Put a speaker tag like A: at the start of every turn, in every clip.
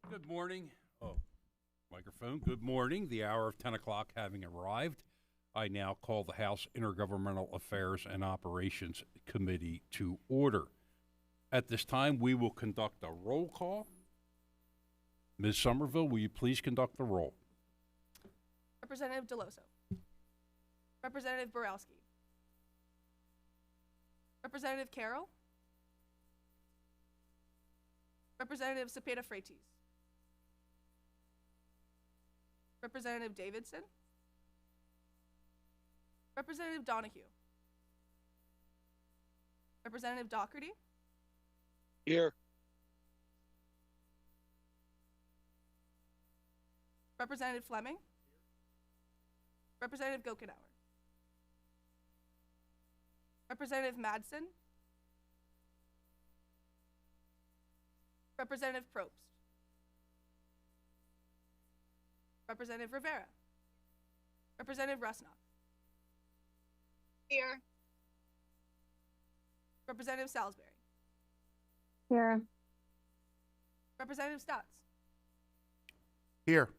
A: Good morning. Oh, microphone. Good morning. The hour of 10 o'clock having arrived, I now call the House Intergovernmental Affairs and Operations Committee to order. At this time, we will conduct a roll call. Ms. Somerville, will you please conduct the roll?
B: Representative Deloso. Representative Borowski. Representative Carroll. Representative Cepeda Freites. Representative Davidson. Representative Donahue. Representative Doherty.
C: Here.
B: Representative Fleming. Representative Gokenauer. Representative Madsen. Representative Probst. Representative Rivera. Representative Rusnak.
D: Here.
B: Representative Salisbury.
D: Here.
B: Representative Stotts.
E: Here,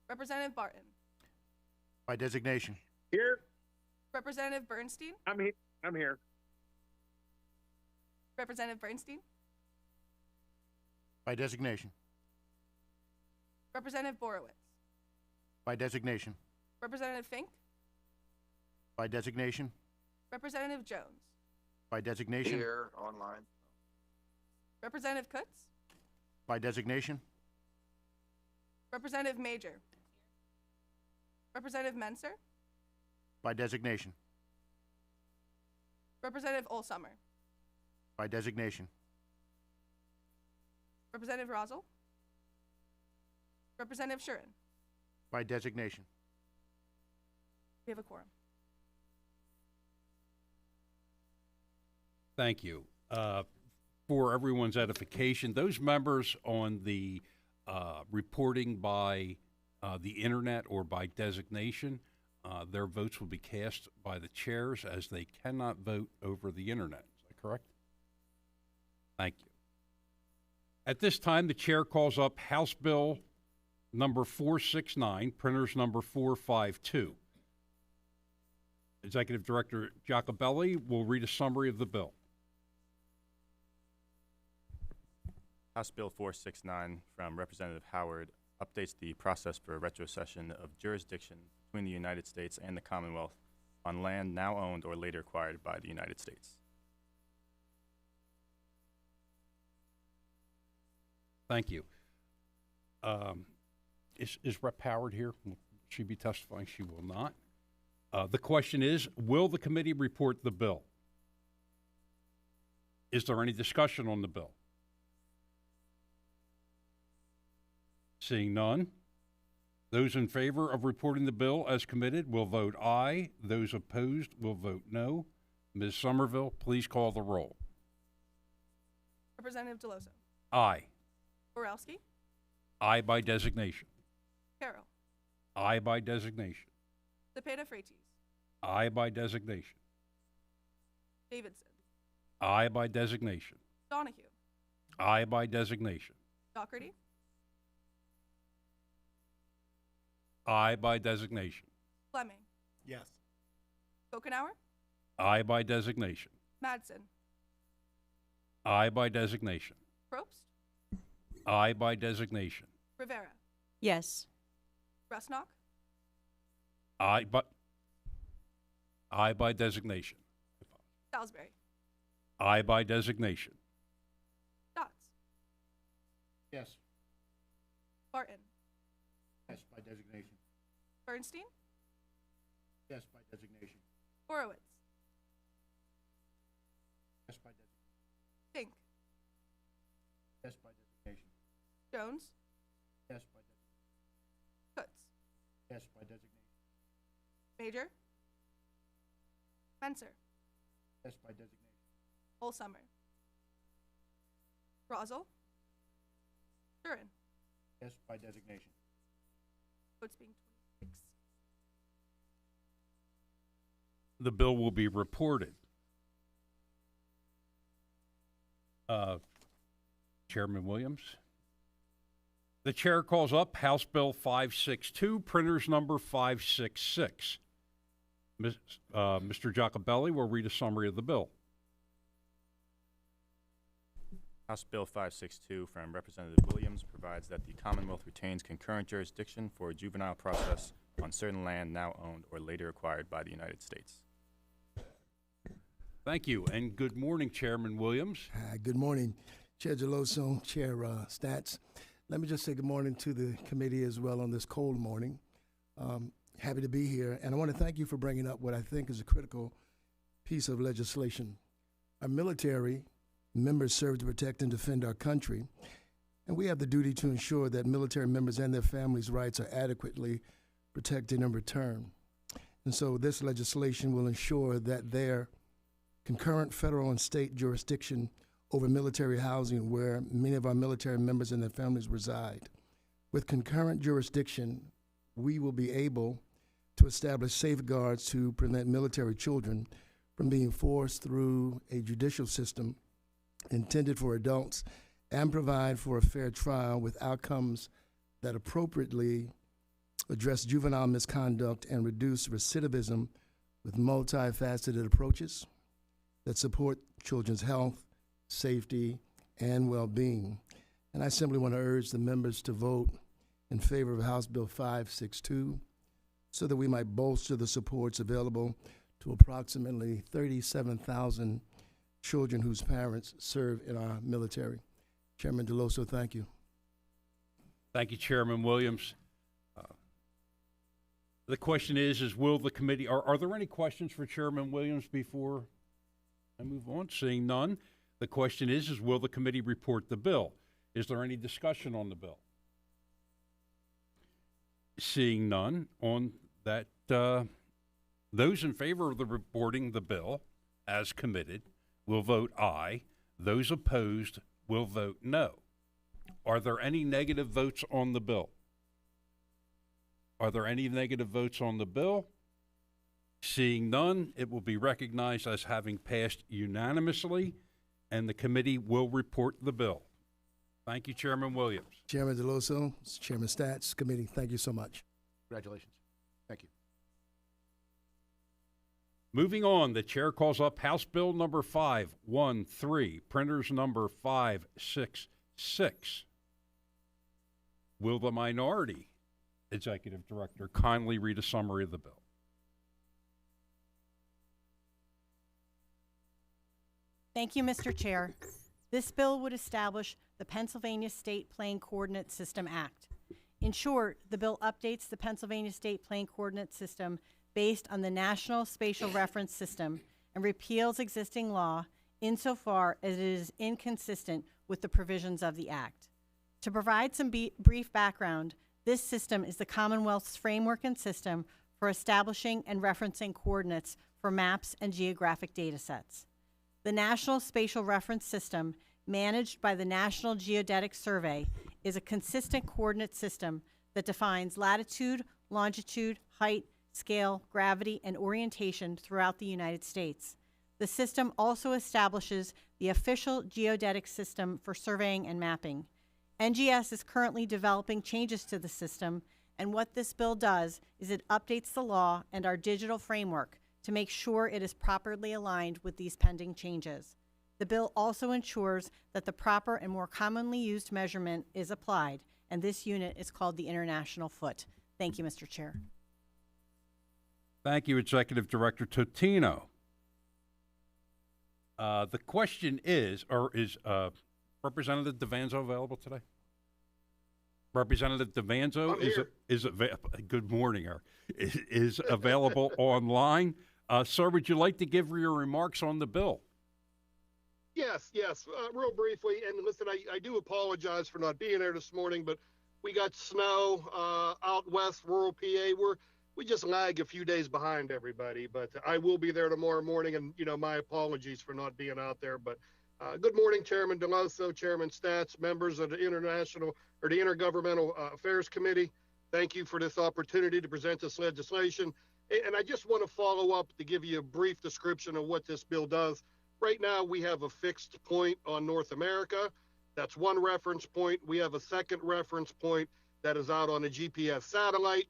B: Representative Barton.
E: by designation.
C: Here.
B: Representative Bernstein.
C: I'm here.
B: Representative Bernstein.
E: By designation.
B: Representative Borowitz.
E: By designation.
B: Representative Fink.
E: By designation.
B: Representative Jones.
E: By designation.
C: Here, online.
B: Representative Kutz.
E: By designation.
B: Representative Major. Representative Menser.
E: By designation.
B: Representative Olsummer.
E: By designation.
B: Representative Rosel. Representative Shurin.
E: By designation.
B: We have a quorum.
A: Thank you. For everyone's edification, those members on the reporting by the internet or by designation, their votes will be cast by the chairs as they cannot vote over the internet. Is that correct? Thank you. At this time, the chair calls up House Bill number 469, printers number 452. Executive Director Giacobelli will read a summary of the bill.
F: House Bill 469 from Representative Howard updates the process for retrocession of jurisdiction between the United States and the Commonwealth on land now owned or later acquired by the United States.
A: Thank you. Is Rep. Howard here? Will she be testifying? She will not. The question is, will the committee report the bill? Is there any discussion on the bill? Seeing none, those in favor of reporting the bill as committed will vote aye. Those opposed will vote no. Ms. Somerville, please call the roll.
B: Representative Deloso.
A: Aye.
B: Borowski.
A: Aye by designation.
B: Carroll.
A: Aye by designation.
B: Cepeda Freites.
A: Aye by designation.
B: Davidson.
A: Aye by designation.
B: Donahue.
A: Aye by designation.
B: Doherty.
A: Aye by designation.
B: Fleming.
E: Yes.
B: Gokenauer.
A: Aye by designation.
B: Madsen.
A: Aye by designation.
B: Probst.
A: Aye by designation.
B: Rivera.
D: Yes.
B: Rusnak.
A: Aye by designation.
B: Salisbury.
A: Aye by designation.
B: Stotts.
E: Yes.
B: Barton.
E: Yes, by designation.
B: Bernstein.
E: Yes, by designation.
B: Borowitz.
E: Yes, by designation.
B: Fink.
E: Yes, by designation.
B: Jones.
E: Yes, by designation.
B: Kutz.
E: Yes, by designation.
B: Major. Menser.
E: Yes, by designation.
B: Olsummer. Rosel. Shurin.
E: Yes, by designation.
B: Votes being 26.
A: The bill will be reported. Chairman Williams, The chair calls up House Bill 562, printer's number 566. Mr. Giacobelli will read a summary of the bill.
F: House Bill 562 from Representative Williams provides that the Commonwealth retains concurrent jurisdiction for a juvenile process on certain land now owned or later acquired by the United States.
A: Thank you, and good morning, Chairman Williams.
G: Good morning, Chair Geloso, Chair Stats. Let me just say good morning to the committee as well on this cold morning. Happy to be here, and I want to thank you for bringing up what I think is a critical piece of legislation. Our military members serve to protect and defend our country, and we have the duty to ensure that military members and their families' rights are adequately protected in return. And so this legislation will ensure that their concurrent federal and state jurisdiction over military housing where many of our military members and their families reside. With concurrent jurisdiction, we will be able to establish safeguards to prevent military children from being forced through a judicial system intended for adults and provide for a fair trial with outcomes that appropriately address juvenile misconduct and reduce recidivism with multifaceted approaches that support children's health, safety, and well-being. And I simply want to urge the members to vote in favor of House Bill 562 so that we might bolster the supports available to approximately 37,000 children whose parents serve in our military. Chairman Deloso, thank you.
A: Thank you, Chairman Williams. The question is will the committee, are there any questions for Chairman Williams before I move on? Seeing none, the question is will the committee report the bill? Is there any discussion on the bill? Seeing none, on that, those in favor of the reporting the bill as committed will vote aye. Those opposed will vote no. Are there any negative votes on the bill? Are there any negative votes on the bill? Seeing none, it will be recognized as having passed unanimously, and the committee will report the bill. Thank you, Chairman Williams.
G: Chairman Deloso, Chairman Stats, committee, thank you so much.
E: Congratulations. Thank you.
A: Moving on, the chair calls up House Bill number 513, printer's number 566. Will the minority executive director kindly read a summary of the bill?
H: Thank you, Mr. Chair. This bill would establish the Pennsylvania State Plane Coordinate System Act. In short, the bill updates the Pennsylvania State Plane Coordinate System based on the National Spatial Reference System and repeals existing law insofar as it is inconsistent with the provisions of the Act. To provide some brief background, this system is the Commonwealth's framework and system for establishing and referencing coordinates for maps and geographic data sets. The National Spatial Reference System, managed by the National Geodetic Survey, is a consistent coordinate system that defines latitude, longitude, height, scale, gravity, and orientation throughout the United States. The system also establishes the official geodetic system for surveying and mapping. NGS is currently developing changes to the system, and what this bill does is it updates the law and our digital framework to make sure it is properly aligned with these pending changes. The bill also ensures that the proper and more commonly used measurement is applied, and this unit is called the International Foot. Thank you, Mr. Chair.
A: Thank you, Executive Director Totino. The question is Representative Devanzo available today? Representative Devanzo good morning, is available online. Sir, would you like to give your remarks on the bill?
C: Yes, real briefly. And listen, I do apologize for not being there this morning, but we got snow out west, rural PA. We just lag a few days behind everybody, but I will be there tomorrow morning, and my apologies for not being out there. But good morning, Chairman Deloso, Chairman Stats, members of the Intergovernmental Affairs Committee. Thank you for this opportunity to present this legislation. And I just want to follow up to give you a brief description of what this bill does. Right now, we have a fixed point on North America. That's one reference point. We have a second reference point that is out on a GPS satellite.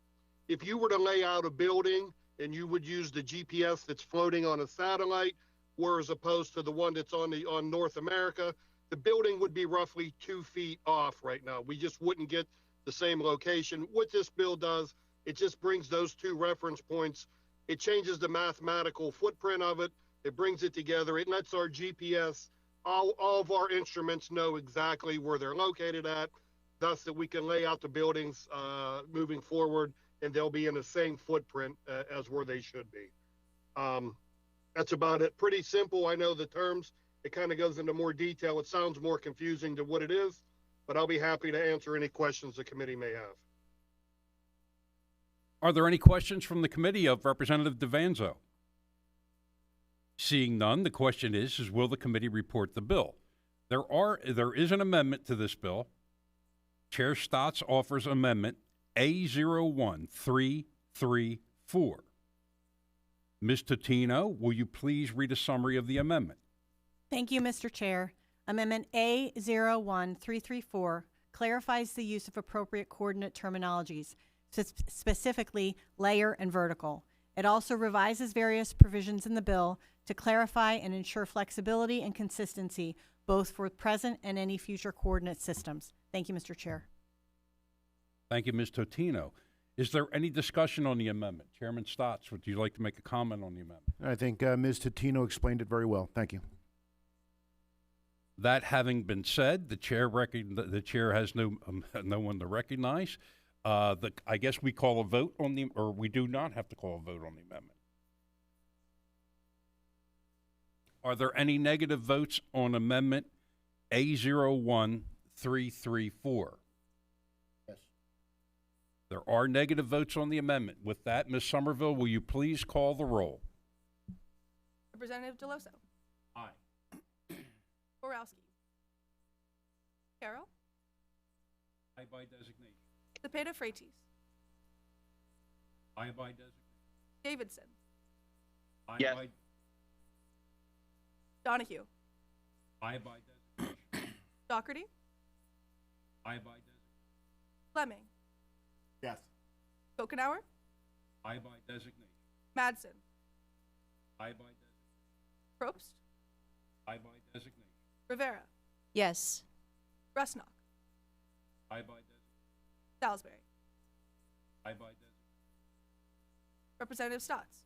C: If you were to lay out a building and you would use the GPS that's floating on a satellite, whereas opposed to the one that's on North America, the building would be roughly 2 feet off right now. We just wouldn't get the same location. What this bill does, it just brings those two reference points. It changes the mathematical footprint of it. It brings it together. It lets our GPS, all of our instruments know exactly where they're located at, thus that we can lay out the buildings moving forward, and they'll be in the same footprint as where they should be. That's about it. Pretty simple. I know the terms. It kind of goes into more detail. It sounds more confusing than what it is, but I'll be happy to answer any questions the committee may have.
A: Are there any questions from the committee of Representative DeVanzo? Seeing none, the question is will the committee report the bill? There is an amendment to this bill. Chair Stotts offers amendment A01334. Ms. Totino, will you please read a summary of the amendment?
H: Thank you, Mr. Chair. Amendment A01334 clarifies the use of appropriate coordinate terminologies, specifically layer and vertical. It also revises various provisions in the bill to clarify and ensure flexibility and consistency, both for present and any future coordinate systems. Thank you, Mr. Chair.
A: Thank you, Ms. Totino. Is there any discussion on the amendment? Chairman Stotts, would you like to make a comment on the amendment?
E: I think Ms. Totino explained it very well. Thank you.
A: That having been said, the chair has no one to recognize. I guess we call a vote on the, or we do not have to call a vote on the amendment. Are there any negative votes on amendment A01334?
E: Yes.
A: There are negative votes on the amendment. With that, Ms. Somerville, will you please call the roll?
B: Representative Deloso.
A: Aye.
B: Borowski. Carroll.
A: Aye by designation.
B: Cepeda Freitas.
A: Aye by designation.
B: Davidson.
A: Aye
I: Yes.
A: by
B: Donahue.
A: Aye by designation.
B: Doherty.
A: Aye by designation.
B: Fleming.
E: Yes.
B: Kokenauer.
A: Aye by designation.
B: Madsen.
A: Aye by designation.
B: Probst.
A: Aye by designation.
B: Rivera.
D: Yes.
B: Rusnock.
A: Aye by designation.
B: Salisbury.
A: Aye by designation.
B: Representative Stotts.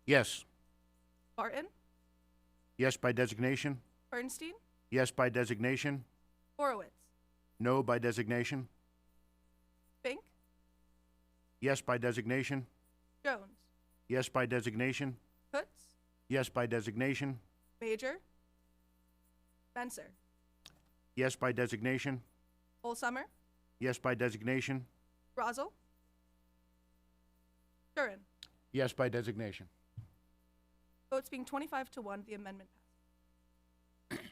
E: Yes.
B: Barton.
E: Yes by designation.
B: Bernstein.
E: Yes by designation.
B: Horowitz.
E: No by designation.
B: Fink.
E: Yes by designation.
B: Jones.
E: Yes by designation.
B: Kutz.
E: Yes by designation.
B: Major. Spencer.
E: Yes by designation.
B: Olsummer.
E: Yes by designation.
B: Rosel. Durin.
E: Yes by designation.
B: Votes being 25-1, the amendment passed.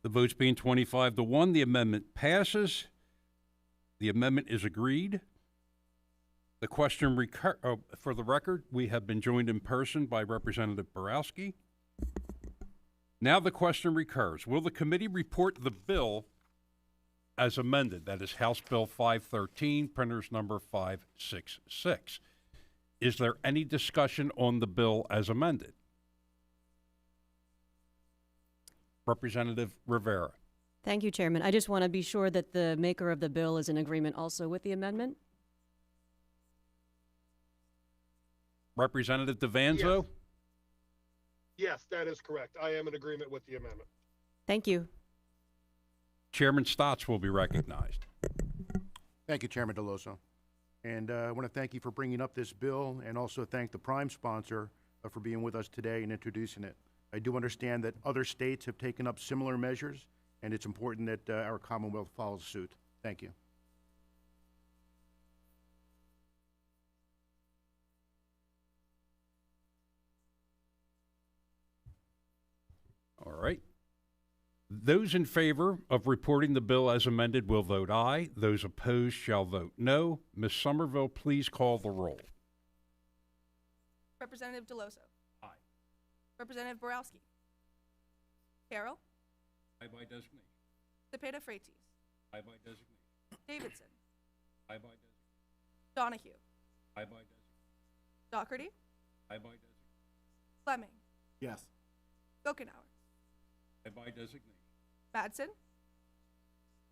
A: The votes being 25-1, the amendment passes. The amendment is agreed. The question for the record, we have been joined in person by Representative Borowski. Now the question recurs. Will the committee report the bill as amended? That is House Bill 513, printer's number 566. Is there any discussion on the bill as amended? Representative Rivera.
D: Thank you, Chairman. I just want to be sure that the maker of the bill is in agreement also with the amendment.
A: Representative DeVanzo?
C: Yes, that is correct. I am in agreement with the amendment.
D: Thank you.
A: Chairman Stotts will be recognized.
E: Thank you, Chairman Deloso. And I want to thank you for bringing up this bill and also thank the prime sponsor for being with us today and introducing it. I do understand that other states have taken up similar measures, and it's important that our Commonwealth follows suit. Thank you.
A: All right. Those in favor of reporting the bill as amended will vote aye. Those opposed shall vote no. Ms. Somerville, please call the roll.
B: Representative Deloso.
A: Aye.
B: Representative Borowski. Carroll.
A: Aye by designation.
B: Cepeda Freitas,
A: I by designation.
B: Davidson,
A: I by designation.
B: Donahue,
A: I by designation.
B: Doherty,
A: I by designation.
B: Fleming,
E: Yes.
B: Gokenauer,
A: I by designation.
B: Madsen,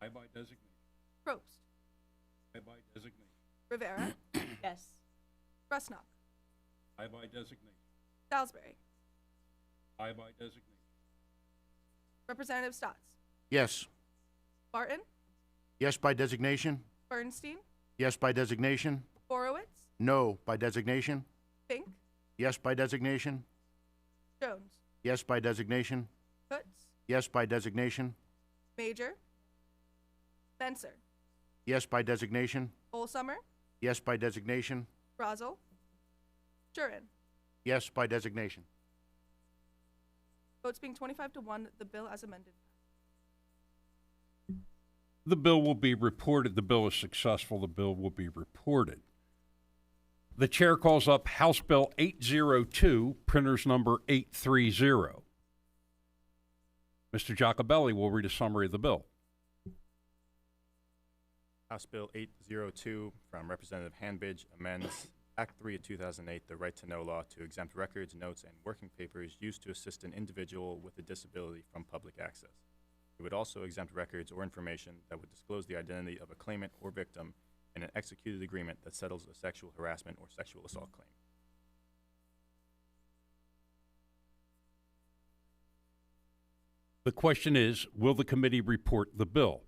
A: I by designation.
B: Probst,
A: I by designation.
B: Rivera,
H: Yes.
B: Rusnak,
A: I by designation.
B: Salisbury,
A: I by designation.
B: Representative Stotts,
E: Yes.
B: Barton,
E: Yes by designation.
B: Bernstein,
E: Yes by designation.
B: Borowitz,
E: No by designation.
B: Fink,
E: Yes by designation.
B: Jones,
E: Yes by designation.
B: Kutz,
E: Yes by designation.
B: Major, Spencer,
E: Yes by designation.
B: Olsummer,
E: Yes by designation.
B: Brazel, Jurin.
E: Yes by designation.
B: Votes being 25-1, the bill as amended.
A: The bill will be reported. The bill is successful. The bill will be reported. The chair calls up House Bill 802, printer's number 830. Mr. Giacobelli will read a summary of the bill.
F: House Bill 802 from Representative Hanbidge amends Act 3 of 2008, the Right to Know law, to exempt records, notes, and working papers used to assist an individual with a disability from public access. It would also exempt records or information that would disclose the identity of a claimant or victim in an executed agreement that settles a sexual harassment or sexual assault claim.
A: The question is, will the committee report the bill?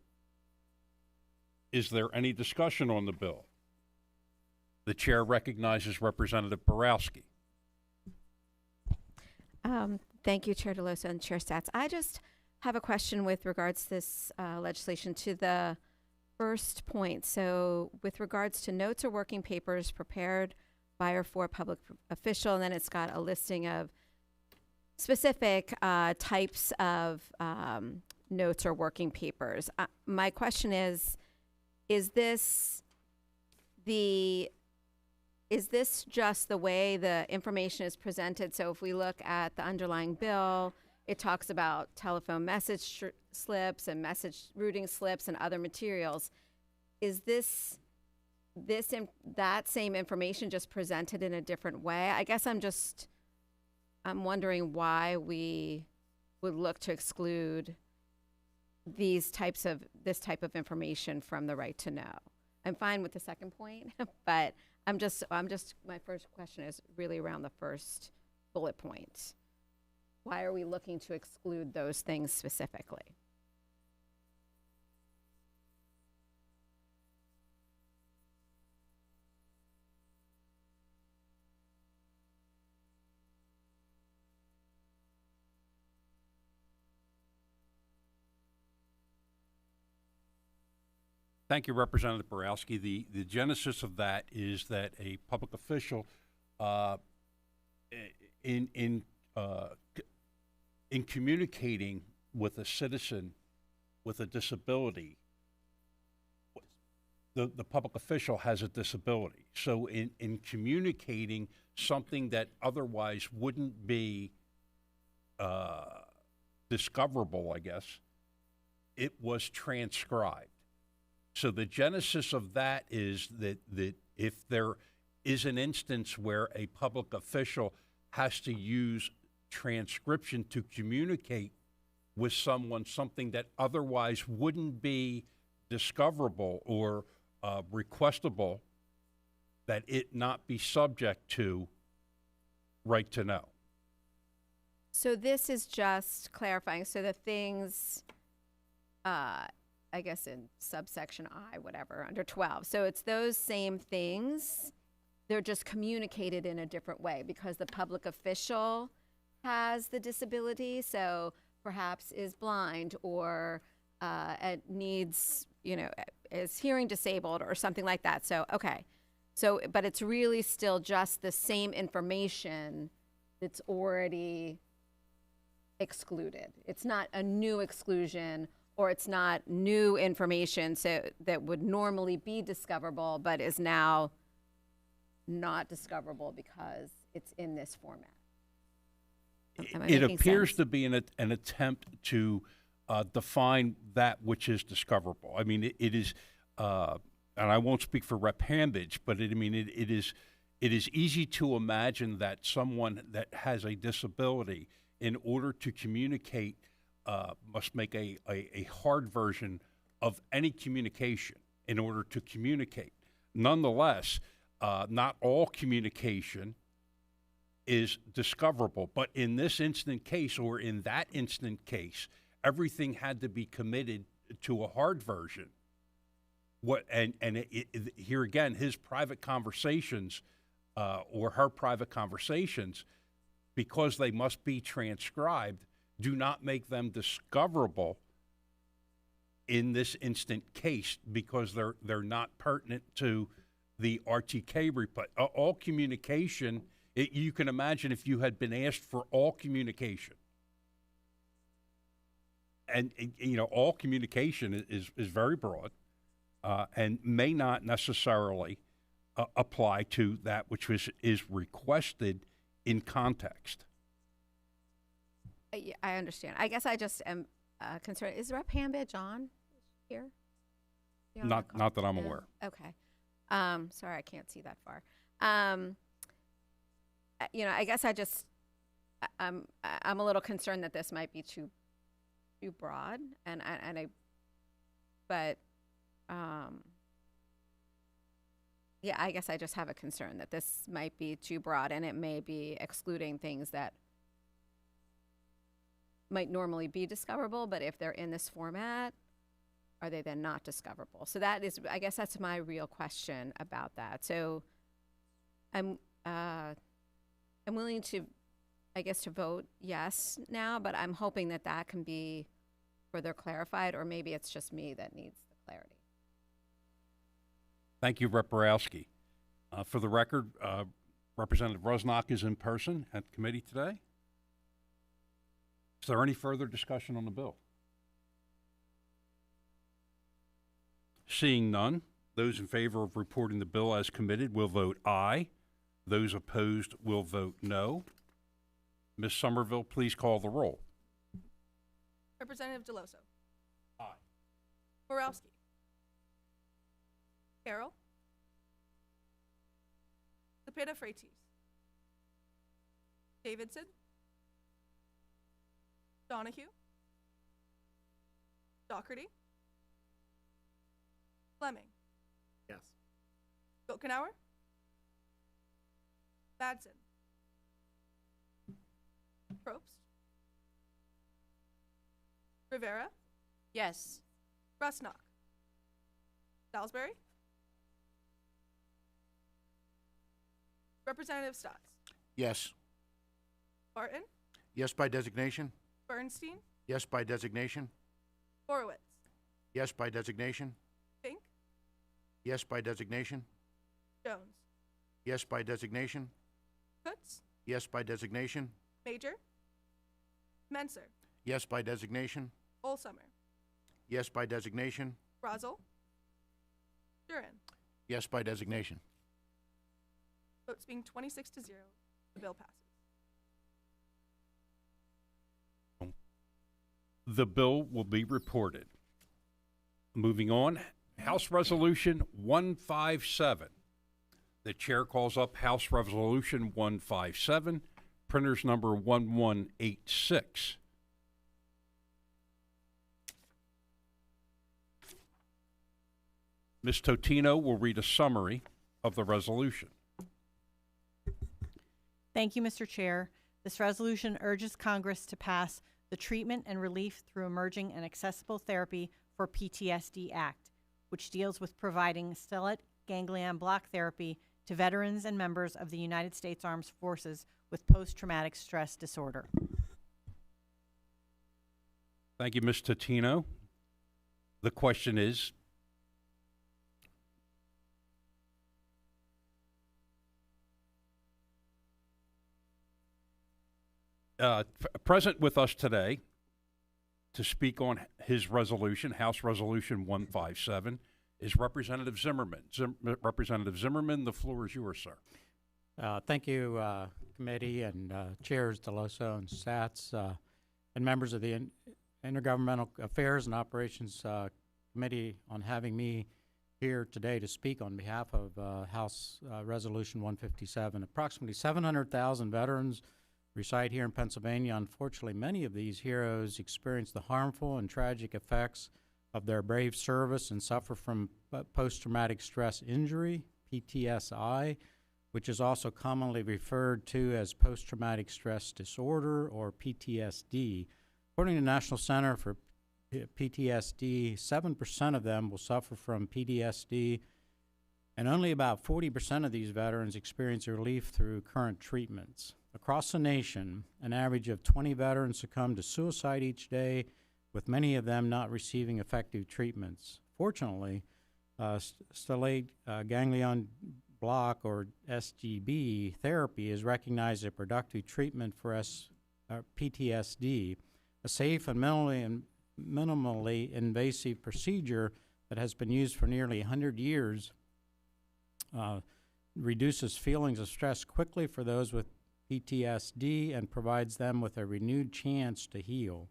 A: Is there any discussion on the bill? The chair recognizes Representative Borowski.
I: Thank you, Chair DeLosa and Chair Stats. I just have a question with regards to this legislation to the first point. So with regards to notes or working papers prepared by or for a public official, and then it's got a listing of specific types of notes or working papers. My question is this just the way the information is presented? So if we look at the underlying bill, it talks about telephone message slips and message routing slips and other materials. Is that same information just presented in a different way? I guess I'm wondering why we would look to exclude this type of information from the right to know. I'm fine with the second point, but my first question is really around the first bullet point. Why are we looking to exclude those things specifically?
A: Thank you, Representative Borowski. The genesis of that is that a public official, in communicating with a citizen with a disability, the public official has a disability. So in communicating something that otherwise wouldn't be discoverable, I guess, it was transcribed. So the genesis of that is that if there is an instance where a public official has to use transcription to communicate with someone something that otherwise wouldn't be discoverable or requestable, that it not be subject to right to know.
I: So this is just clarifying. So the things, I guess in subsection I, whatever, under 12. So it's those same things. They're just communicated in a different way because the public official has the disability, so perhaps is blind or needs, is hearing disabled or something like that. So, okay. So, but it's really still just the same information that's already excluded. It's not a new exclusion, or it's not new information so that would normally be discoverable, but is now not discoverable because it's in this format. Am I
A: It
I: making
A: appears
I: sense?
A: to be an attempt to define that which is discoverable. I mean, it is, and I won't speak for Rep. Hambidge, but it is easy to imagine that someone that has a disability, in order to communicate, must make a hard version of any communication in order to communicate. Nonetheless, not all communication is discoverable, but in this instant case, or in that instant case, everything had to be committed to a hard version. Here again, his private conversations, or her private conversations, because they must be transcribed, do not make them discoverable in this instant case, because they're not pertinent to the RTK report. All communication, you can imagine if you had been asked for all communication, and all communication is very broad, and may not necessarily apply to that which is requested in context.
I: Yeah, I understand. I guess I just am concerned. Is Rep. Hambidge on here? Is he on the
A: Not
I: call?
A: that I'm
I: No?
A: aware.
I: Okay. Sorry, I can't see that far. I guess I'm a little concerned that this might be too broad, yeah, I guess I just have a concern that this might be too broad, and it may be excluding things that might normally be discoverable, but if they're in this format, are they then not discoverable? So that is, I guess that's my real question about that. So I'm willing to, I guess, to vote yes now, but I'm hoping that that can be further clarified, or maybe it's just me that needs the clarity.
A: Thank you, Rep. Borowski. For the record, Representative Rusnak is in person at committee today. Is there any further discussion on the bill? Seeing none, those in favor of reporting the bill as committed will vote aye. Those opposed will vote no. Ms. Somerville, please call the roll.
B: Representative DeLoso.
A: Aye.
B: Borowski. Carroll. Cepeda Freitas. Davidson. Donahue. Doherty. Fleming.
J: Yes.
B: Gokenauer. Madsen. Probst. Rivera.
D: Yes.
B: Rusnak. Salisbury. Representative Stotts.
E: Yes.
B: Barton.
E: Yes by designation.
B: Bernstein.
E: Yes by designation.
B: Horowitz.
E: Yes by designation.
B: Fink.
E: Yes by designation.
B: Jones.
E: Yes by designation.
B: Kutz.
E: Yes by designation.
B: Major. Menser.
E: Yes by designation.
B: Olsummer.
E: Yes by designation.
B: Brazel. Durin.
E: Yes by designation.
B: Votes being 26 to 0, the bill passes.
A: The bill will be reported. Moving on, House Resolution 157. The chair calls up House Resolution 157, printer's number 1186. Ms. Totino will read a summary of the resolution.
H: Thank you, Mr. Chair. This resolution urges Congress to pass the Treatment and Relief Through Emerging and Accessible Therapy for PTSD Act, which deals with providing stellate ganglion block therapy to veterans and members of the United States Armed Forces with post-traumatic stress disorder.
A: Thank you, Ms. Totino. The question is, present with us today to speak on his resolution, House Resolution 157, is Representative Zimmerman. Representative Zimmerman, the floor is yours, sir.
J: Thank you, committee and chairs DeLoso and Sats and members of the Intergovernmental Affairs and Operations Committee on having me here today to speak on behalf of House Resolution 157. Approximately 700,000 veterans reside here in Pennsylvania. Unfortunately, many of these heroes experience the harmful and tragic effects of their brave service and suffer from post-traumatic stress injury, PTSI, which is also commonly referred to as post-traumatic stress disorder, or PTSD. According to the National Center for PTSD, 7% of them will suffer from PTSD, and only about 40% of these veterans experience relief through current treatments. Across the nation, an average of 20 veterans succumb to suicide each day, with many of them not receiving effective treatments. Fortunately, stellate ganglion block, or SGB, therapy is recognized as a productive treatment for PTSD, a safe and minimally invasive procedure that has been used for nearly 100 years, reduces feelings of stress quickly for those with PTSD and provides them with a renewed chance to heal.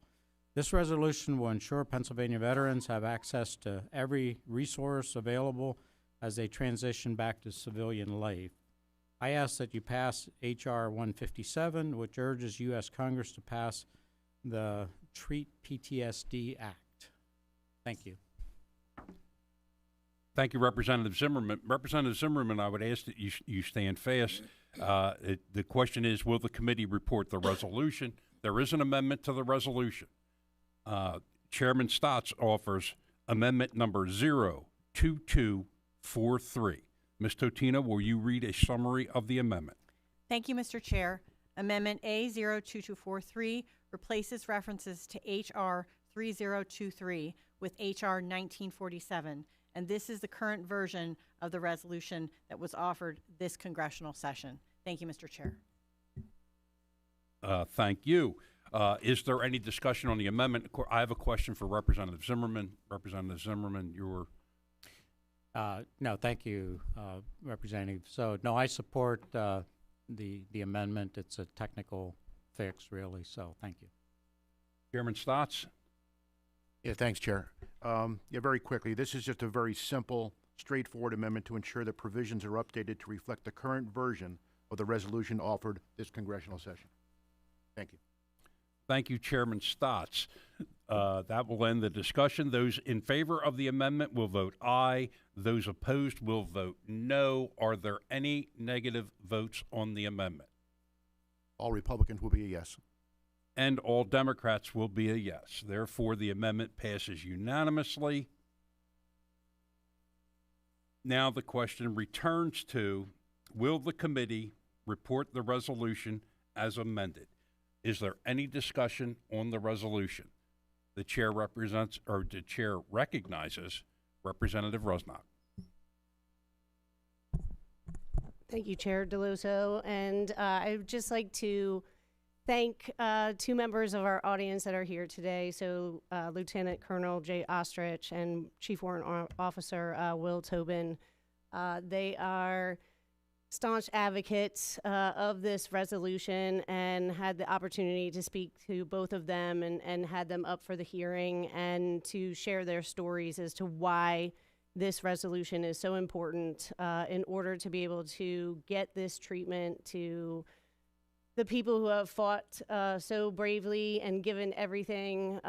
J: This resolution will ensure Pennsylvania veterans have access to every resource available as they transition back to civilian life. I ask that you pass H.R. 157, which urges U.S. Congress to pass the Treat PTSD Act. Thank you.
A: Thank you, Representative Zimmerman. Representative Zimmerman, I would ask that you stand fast. The question is, will the committee report the resolution? There is an amendment to the resolution. Chairman Stotts offers amendment number 02243. Ms. Totina, will you read a summary of the amendment?
H: Thank you, Mr. Chair. Amendment A02243 replaces references to H.R. 3023 with H.R. 1947, and this is the current version of the resolution that was offered this congressional session. Thank you, Mr. Chair.
A: Thank you. Is there any discussion on the amendment? I have a question for Representative Zimmerman. Representative Zimmerman, your...
J: No, thank you, Representative. So, no, I support the amendment. It's a technical fix, really, so thank you.
A: Chairman Stotts?
E: Yeah, thanks, Chair. Very quickly, this is just a very simple, straightforward amendment to ensure that provisions are updated to reflect the current version of the resolution offered this congressional session. Thank you.
A: Thank you, Chairman Stotts. That will end the discussion. Those in favor of the amendment will vote aye. Those opposed will vote no. Are there any negative votes on the amendment?
E: All Republicans will be a yes.
A: And all Democrats will be a yes. Therefore, the amendment passes unanimously. Now the question returns to, will the committee report the resolution as amended? Is there any discussion on the resolution? The chair recognizes Representative Rusnak.
K: Thank you, Chair Deloso. And I would just like to thank two members of our audience that are here today. So Lieutenant Colonel Jay Ostrich and Chief Warrant Officer Will Tobin. They are staunch advocates of this resolution and had the opportunity to speak to both of them and had them up for the hearing and to share their stories as to why this resolution is so important in order to be able to get this treatment to the people who have fought so bravely and given everything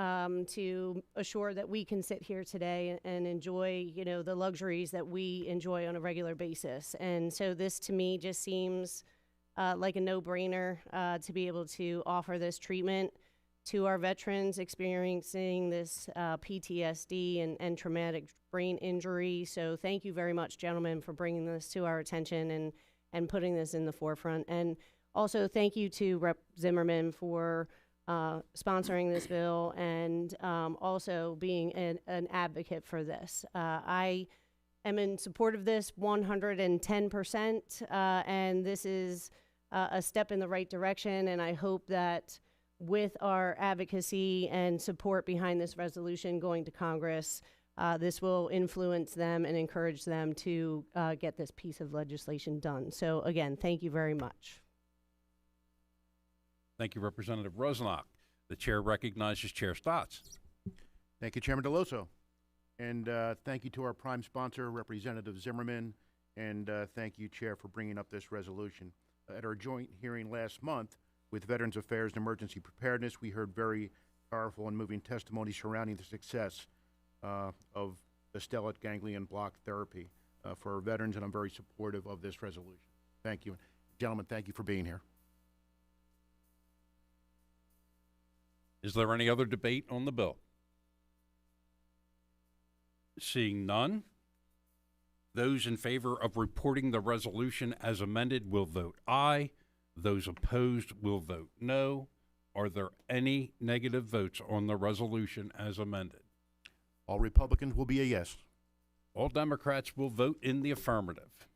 K: to assure that we can sit here today and enjoy, the luxuries that we enjoy on a regular basis. And so this, to me, just seems like a no-brainer to be able to offer this treatment to our veterans experiencing this PTSD and traumatic brain injury. So thank you very much, gentlemen, for bringing this to our attention and putting this in the forefront. And also, thank you to Rep. Zimmerman for sponsoring this bill and also being an advocate for this. I am in support of this 110%, and this is a step in the right direction, and I hope that with our advocacy and support behind this resolution going to Congress, this will influence them and encourage them to get this piece of legislation done. So again, thank you very much.
A: Thank you, Representative Rusnak. The chair recognizes Chair Stotts.
E: Thank you, Chairman Deloso. And thank you to our prime sponsor, Representative Zimmerman, and thank you, Chair, for bringing up this resolution. At our joint hearing last month with Veterans Affairs and Emergency Preparedness, we heard very powerful and moving testimony surrounding the success of the stellate ganglion block therapy for our veterans, and I'm very supportive of this resolution. Thank you. Gentlemen, thank you for being here.
A: Is there any other debate on the bill? Seeing none, those in favor of reporting the resolution as amended will vote aye. Those opposed will vote no. Are there any negative votes on the resolution as amended?
E: All Republicans will be a yes.
A: All Democrats will vote in the affirmative.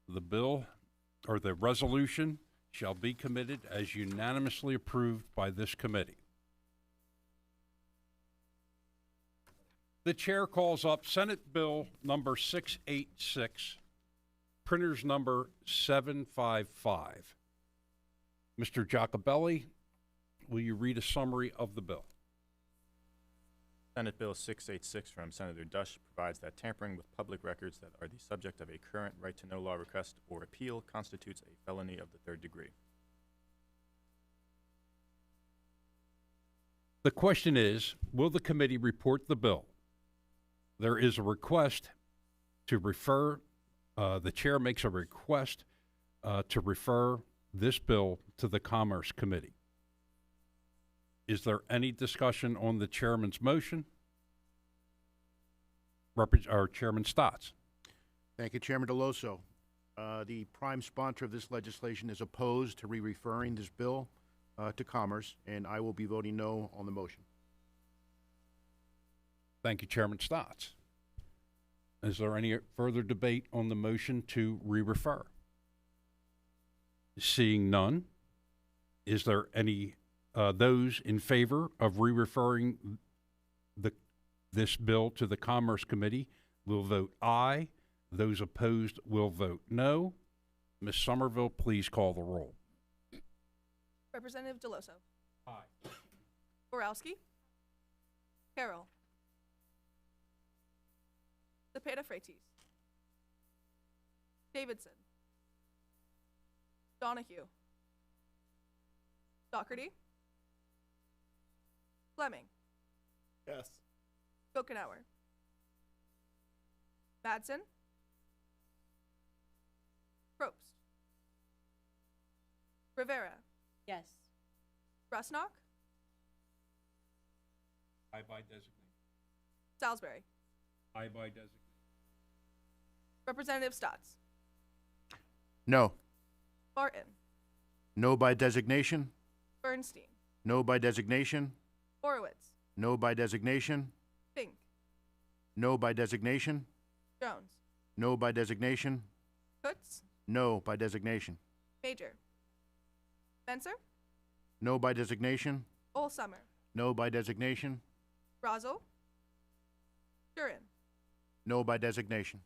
A: The bill or the resolution shall be committed as unanimously approved by this committee. The chair calls up Senate Bill number 686, printer's number 755. Mr. Giacobelli, will you read a summary of the bill?
F: Senate Bill 686 from Senator Dush provides that tampering with public records that are the subject of a current right-to-know law request or appeal constitutes a felony of the third degree.
A: The question is, will the committee report the bill? There is a request to refer, the chair makes a request to refer this bill to the Commerce Committee. Is there any discussion on the chairman's motion? Chairman Stotts.
E: Thank you, Chairman Deloso. The prime sponsor of this legislation is opposed to re-referring this bill to Commerce, and I will be voting no on the motion.
A: Thank you, Chairman Stotts. Is there any further debate on the motion to re-refer? Seeing none, is there any those in favor of re-referring this bill to the Commerce Committee will vote aye. Those opposed will vote no. Ms. Somerville, please call the roll.
B: Representative Deloso.
A: Aye.
B: Borowski. Carroll. Cepeda Freitas. Davidson. Donahue. Doherty. Fleming.
C: Yes.
B: Kokenauer. Madsen. Probst. Rivera.
H: Yes.
B: Rusnock.
A: Aye by designation.
B: Salisbury.
A: Aye by designation.
B: Representative Stotts.
E: No.
B: Barton.
E: No by designation.
B: Bernstein.
E: No by designation.
B: Horowitz.
E: No by designation.
B: Fink.
E: No by designation.
B: Jones.
E: No by designation.
B: Kutz.
E: No by designation.
B: Major. Spencer.
E: No by designation.
B: Olsummer.
E: No by designation.
B: Brazel. Durin.
E: No by designation.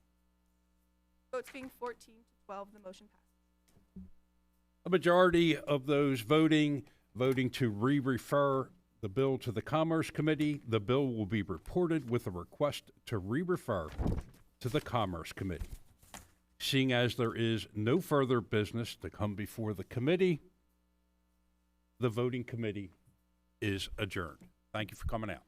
B: Votes being 14 to 12, the motion passes.
A: A majority of those voting to re-refer the bill to the Commerce Committee. The bill will be reported with a request to re-refer to the Commerce Committee. Seeing as there is no further business to come before the committee, the voting committee is adjourned. Thank you for coming out.